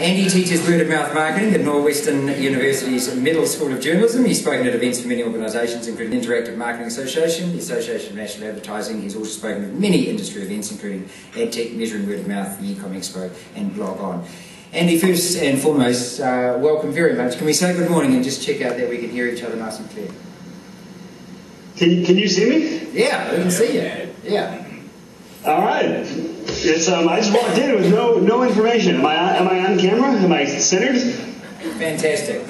Andy teaches word-of-mouth marketing at Northwestern University's Middle School of Journalism. He's spoken at events for many organisations, including Interactive Marketing Association, the Association of National Advertising. He's also spoken at many industry events, including AdTech, Measuring Word-of-Mouth, the Ecom Expo, and Blog On. Andy, first and foremost, welcome very much. Can we say good morning and just check out that we can hear each other nice and clear? Can you see me? Yeah, we can see you. Yeah. All right. It's I just walked in with no information. Am I on camera? Am I centered? Fantastic.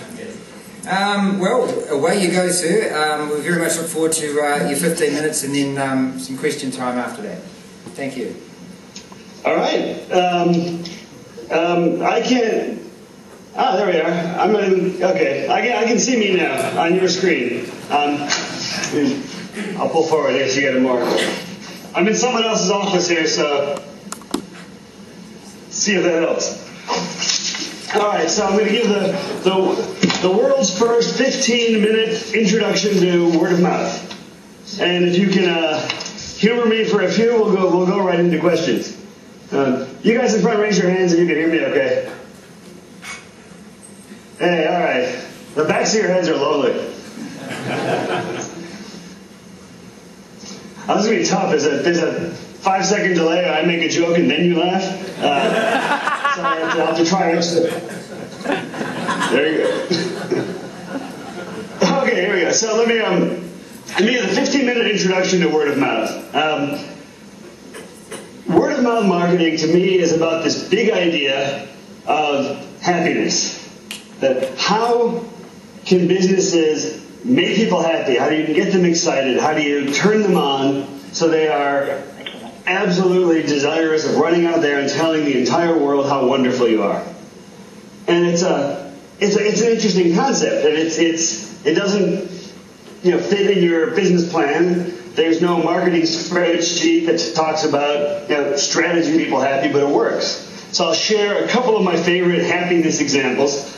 Well, away you go, sir. We very much look forward to your 15 minutes and then some question time after that. Thank you. All right. I can't. Ah, there we are. I'm not even. Okay. I can see me now on your screen. I'll pull forward here so you get it more. I'm in someone else's office here, so see if that helps. All right, so I'm going to give the world's first 15-minute introduction to word of mouth, and if you can humor me for a few, we'll go right into questions. You guys in front, raise your hands if you can hear me. Okay. Hey, all right. The backs of your heads are lonely. This is going to be tough. There's a 5-second delay. I make a joke and then you laugh. So I'll have to try this. There you go. Okay, here we go. So let me give a 15-minute introduction to word of mouth. Word of mouth marketing to me is about this big idea of happiness. That how can businesses make people happy? How do you get them excited? How do you turn them on so they are absolutely desirous of running out there and telling the entire world how wonderful you are? And it's an interesting concept, and it doesn't fit in your business plan. There's no marketing spreadsheet that talks about strategy to people happy, but it works. So I'll share a couple of my favorite happiness examples.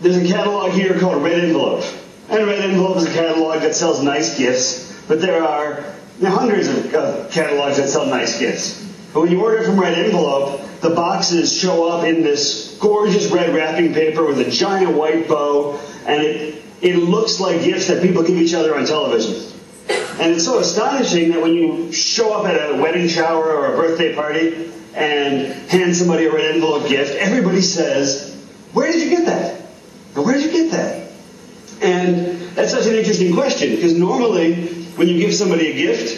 There's a catalog here called Red Envelope. And Red Envelope is a catalog that sells nice gifts, but there are hundreds of catalogs that sell nice gifts. But when you order from Red Envelope, the boxes show up in this gorgeous red wrapping paper with a giant white bow, and it looks like gifts that people give each other on television. And it's so astonishing that when you show up at a wedding shower or a birthday party and hand somebody a red envelope gift, everybody says, "Where did you get that? Where did you get that?" And that's such an interesting question, because normally when you give somebody a gift,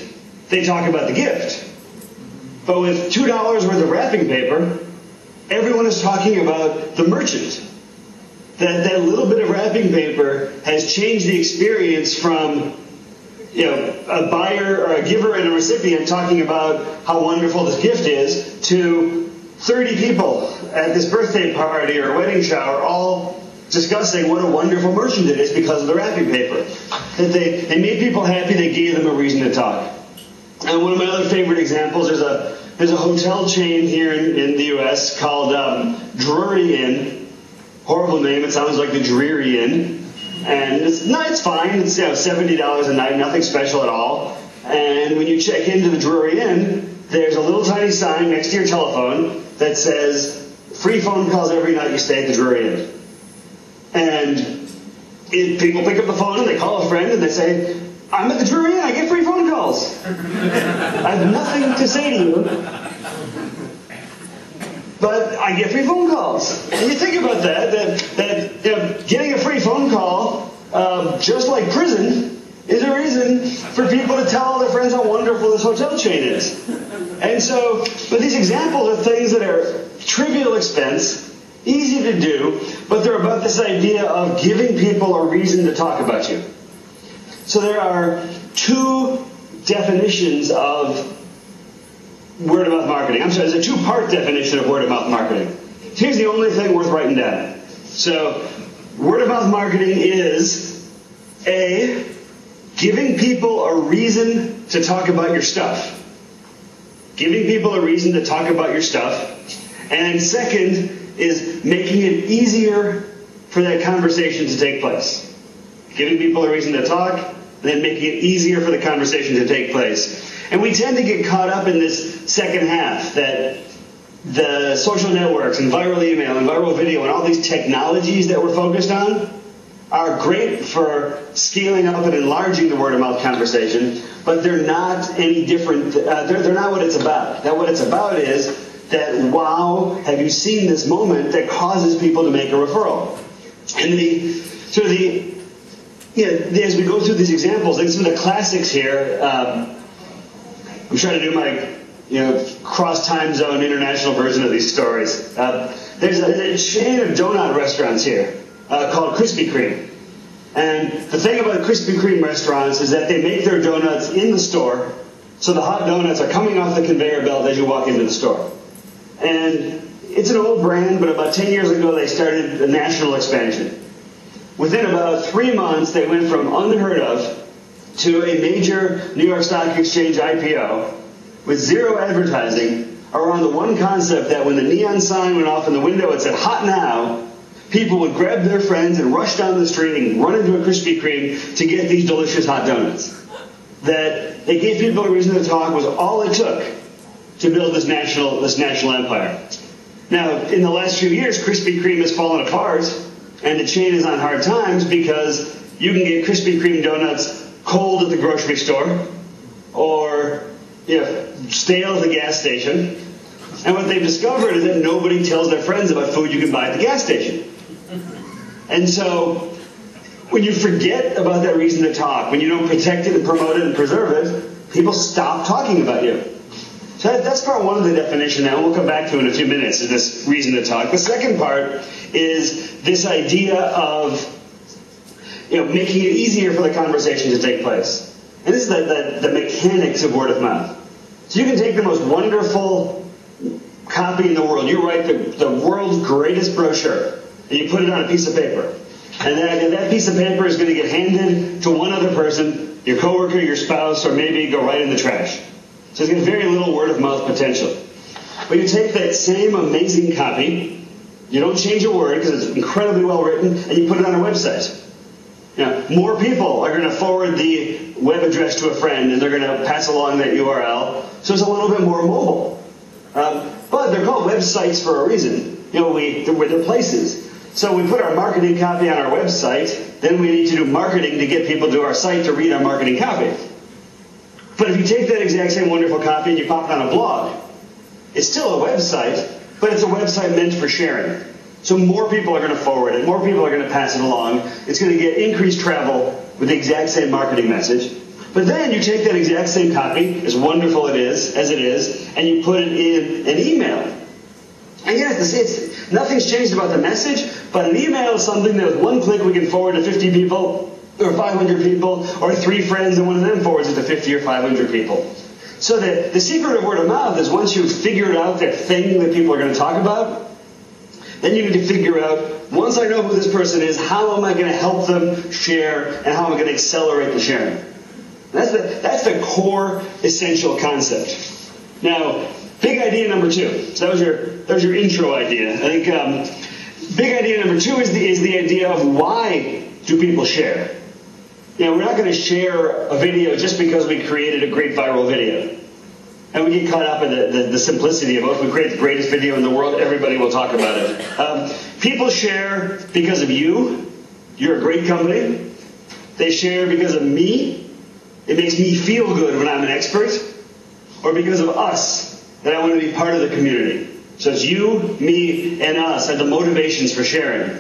they talk about the gift. But with $2 worth of wrapping paper, everyone is talking about the merchant. That little bit of wrapping paper has changed the experience from a buyer or a giver and a recipient talking about how wonderful this gift is to 30 people at this birthday party or wedding shower all discussing what a wonderful merchant it is because of the wrapping paper. That they made people happy, they gave them a reason to talk. And one of my other favorite examples, there's a hotel chain here in the U.S. called Drury Inn. Horrible name, it sounds like the Dreary Inn. And it's fine, it's $70 a night, nothing special at all. And when you check into the Drury Inn, there's a little tiny sign next to your telephone that says, "Free phone calls every night you stay at the Drury Inn." And people pick up the phone and they call a friend and they say, "I'm at the Drury Inn, I get free phone calls. I have nothing to say to you, but I get free phone calls." And you think about that getting a free phone call, just like prison, is a reason for people to tell all their friends how wonderful this hotel chain is. And so, but these examples are things that are trivial expense, easy to do, but they're about this idea of giving people a reason to talk about you. So there are two definitions of word-of-mouth marketing. I'm sorry, there's a two-part definition of word-of-mouth marketing. Here's the only thing worth writing down. So, word-of-mouth marketing is A, giving people a reason to talk about your stuff. Giving people a reason to talk about your stuff. And second is making it easier for that conversation to take place. Giving people a reason to talk, and then making it easier for the conversation to take place. And we tend to get caught up in this second half, that the social networks and viral email and viral video and all these technologies that we're focused on are great for scaling up and enlarging the word-of-mouth conversation, but they're not any different. They're not what it's about. That what it's about is that, wow, have you seen this moment that causes people to make a referral? And as we go through these examples, like some of the classics here, I'm trying to do my cross time zone international version of these stories. There's a chain of donut restaurants here called Krispy Kreme. And the thing about Krispy Kreme restaurants is that they make their donuts in the store, so the hot donuts are coming off the conveyor belt as you walk into the store. And it's an old brand, but about 10 years ago they started a national expansion. Within about 3 months, they went from unheard of to a major New York Stock Exchange IPO with zero advertising around the one concept that when the neon sign went off in the window, it said "Hot Now," people would grab their friends and rush down the street and run into a Krispy Kreme to get these delicious hot donuts. That it gave people a reason to talk was all it took to build this national empire. Now, in the last few years, Krispy Kreme has fallen apart, and the chain is on hard times because you can get Krispy Kreme donuts cold at the grocery store or stale at the gas station. And what they've discovered is that nobody tells their friends about food you can buy at the gas station. And so when you forget about that reason to talk, when you don't protect it and promote it and preserve it, people stop talking about you. So that's part one of the definition now, and we'll come back to it in a few minutes, is this reason to talk. The second part is this idea of making it easier for the conversation to take place. And this is the mechanics of word of mouth. So you can take the most wonderful copy in the world. You write the world's greatest brochure, and you put it on a piece of paper. And that piece of paper is going to get handed to one other person, your coworker, your spouse, or maybe go right in the trash. So it's got very little word-of-mouth potential. But you take that same amazing copy, you don't change a word because it's incredibly well written, and you put it on a website. More people are going to forward the web address to a friend, and they're going to pass along that URL, so it's a little bit more mobile. But they're called websites for a reason. They're places. So we put our marketing copy on our website, then we need to do marketing to get people to our site to read our marketing copy. But if you take that exact same wonderful copy and you pop it on a blog, it's still a website, but it's a website meant for sharing. So more people are going to forward it, more people are going to pass it along. It's going to get increased travel with the exact same marketing message. But then you take that exact same copy, as wonderful as it is, and you put it in an email. And yes, nothing's changed about the message, but an email is something that with one click we can forward to 50 people, or 500 people, or 3 friends, and one of them forwards it to 50 or 500 people. So the secret of word of mouth is once you've figured out that thing that people are going to talk about, then you need to figure out, once I know who this person is, how am I going to help them share, and how am I going to accelerate the sharing? That's the core essential concept. Now, big idea number 2. So that was your intro idea. I think big idea number 2 is the idea of why do people share? We're not going to share a video just because we created a great viral video. And we get caught up in the simplicity of, if we create the greatest video in the world, everybody will talk about it. People share because of you. You're a great company. They share because of me. It makes me feel good when I'm an expert. Or because of us, that I want to be part of the community. So it's you, me, and us are the motivations for sharing.